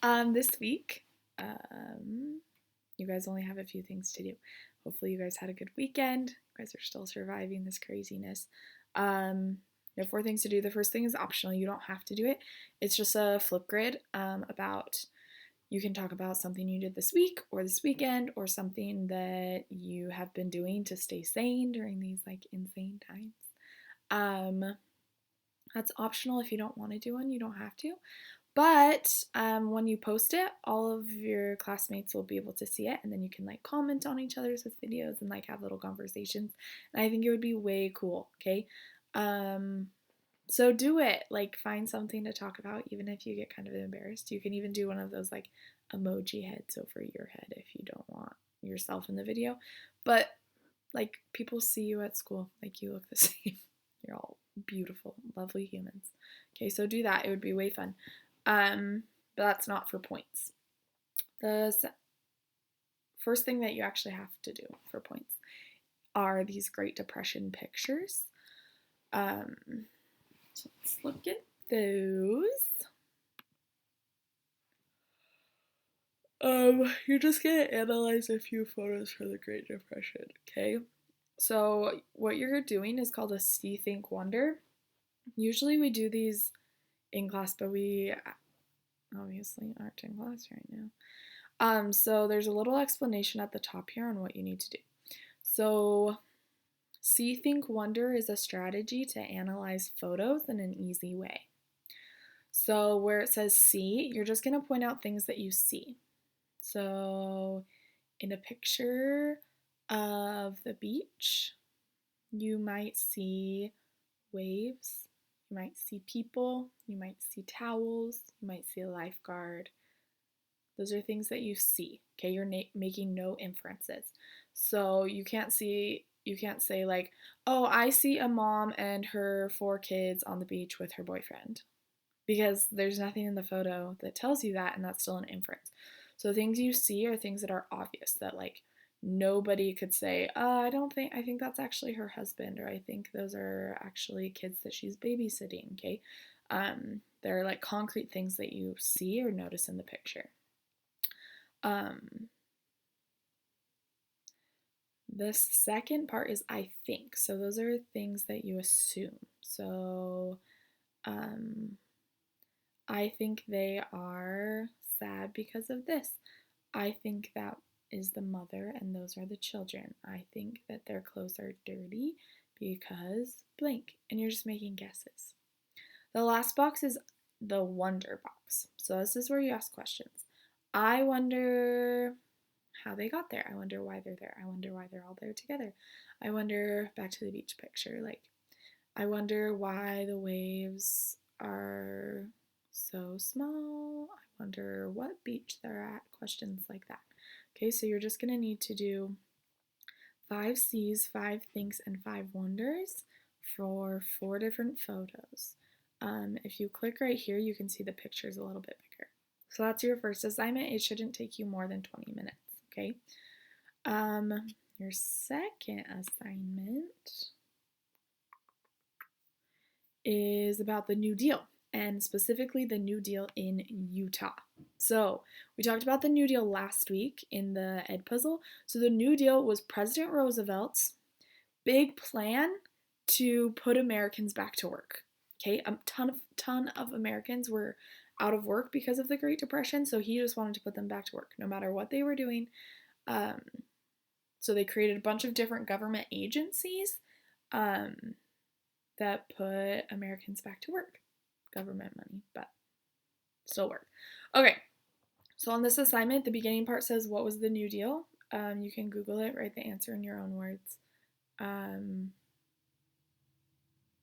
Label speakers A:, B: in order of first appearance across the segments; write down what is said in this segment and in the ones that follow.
A: This week, um, you guys only have a few things to do. Hopefully, you guys had a good weekend. You guys are still surviving this craziness. You have four things to do. The first thing is optional. You don't have to do it. It's just a Flipgrid about you can talk about something you did this week or this weekend or something that you have been doing to stay sane during these like insane times. Um, that's optional if you don't want to do one. You don't have to. But when you post it, all of your classmates will be able to see it, and then you can like comment on each other's videos and like have little conversations. And I think it would be way cool. Okay, um, so do it. Like find something to talk about, even if you get kind of embarrassed. You can even do one of those like emoji heads over your head if you don't want yourself in the video. But like people see you at school, like you look the same. You're all beautiful, lovely humans. Okay, so do that. It would be way fun. But that's not for points. The first thing that you actually have to do for points are these Great Depression pictures. Um, so let's look at those. You're just gonna analyze a few photos for the Great Depression, okay? So what you're doing is called a See, Think, Wonder. Usually we do these in class, but we obviously aren't in class right now. So there's a little explanation at the top here on what you need to do. So, See, Think, Wonder is a strategy to analyze photos in an easy way. So, where it says see, you're just going to point out things that you see. So, in a picture of the beach, you might see waves, you might see people, you might see towels, you might see a lifeguard. Those are things that you see. Okay, you're making no inferences. So you can't say like, "Oh, I see a mom and her four kids on the beach with her boyfriend." Because there's nothing in the photo that tells you that, and that's still an inference. So things you see are things that are obvious that like nobody could say, I think that's actually her husband, or I think those are actually kids that she's babysitting, okay? They're like concrete things that you see or notice in the picture. Um, the second part is I think. So those are things that you assume. So um, I think they are sad because of this. I think that is the mother and those are the children. I think that their clothes are dirty because blank. And you're just making guesses. The last box is the wonder box. So this is where you ask questions. I wonder how they got there. I wonder why they're there. I wonder why they're all there together. I wonder, back to the beach picture, like, I wonder why the waves are so small. I wonder what beach they're at. Questions like that. Okay, so you're just going to need to do 5 C's, 5 Thinks, and 5 Wonders for 4 different photos. If you click right here, you can see the pictures a little bit bigger. So that's your first assignment. It shouldn't take you more than 20 minutes, okay? Your second assignment is about the New Deal, and specifically the New Deal in Utah. So, we talked about the New Deal last week in the Ed Puzzle. So, the New Deal was President Roosevelt's big plan to put Americans back to work. Okay, a ton of Americans were out of work because of the Great Depression, so he just wanted to put them back to work, no matter what they were doing. So they created a bunch of different government agencies that put Americans back to work. Government money, but still work. Okay, so on this assignment, the beginning part says, what was the New Deal? You can Google it, write the answer in your own words.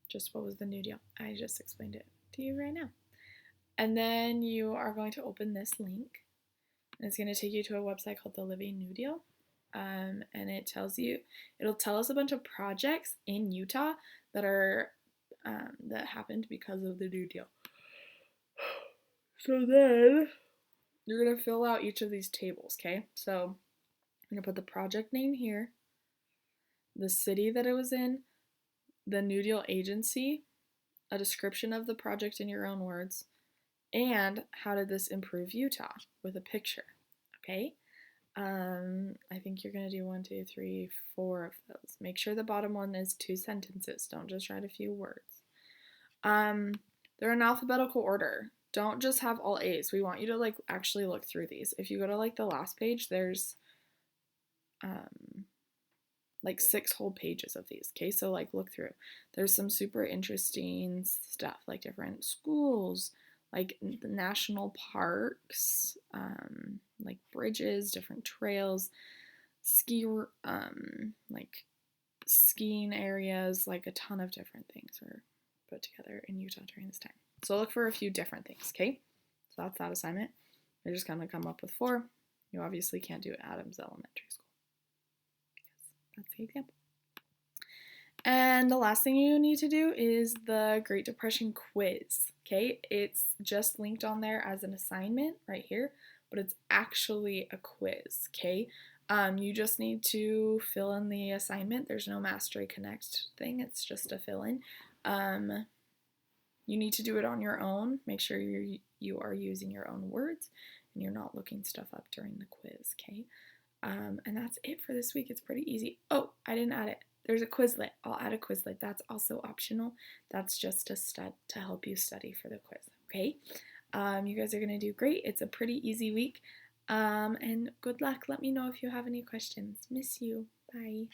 A: Just what was the New Deal? I just explained it to you right now. And then you are going to open this link, and it's going to take you to a website called the Living New Deal. And it'll tell us a bunch of projects in Utah that happened because of the New Deal. So then you're gonna fill out each of these tables, okay? So I'm gonna put the project name here, the city that it was in, the New Deal agency, a description of the project in your own words, And how did this improve Utah with a picture? Okay. I think you're going to do 1, 2, 3, 4 of those. Make sure the bottom one is 2 sentences. Don't just write a few words. They're in alphabetical order. Don't just have all A's. We want you to like actually look through these. If you go to like the last page, there's like 6 whole pages of these. Okay, so like look through. There's some super interesting stuff like different schools, like the national parks, like bridges, different trails, like skiing areas, like a ton of different things were put together in Utah during this time. So look for a few different things, okay? So that's that assignment. You're just gonna come up with 4. You obviously can't do Adams Elementary School because that's the example. And the last thing you need to do is the Great Depression quiz, okay? It's just linked on there as an assignment right here, but it's actually a quiz, okay? You just need to fill in the assignment. There's no Mastery Connect thing. It's just a fill in. You need to do it on your own. Make sure you are using your own words and you're not looking stuff up during the quiz, okay? And that's it for this week. It's pretty easy. Oh, I didn't add it. There's a Quizlet. I'll add a Quizlet. That's also optional. That's just to help you study for the quiz, okay? You guys are going to do great. It's a pretty easy week. And good luck. Let me know if you have any questions. Miss you. Bye.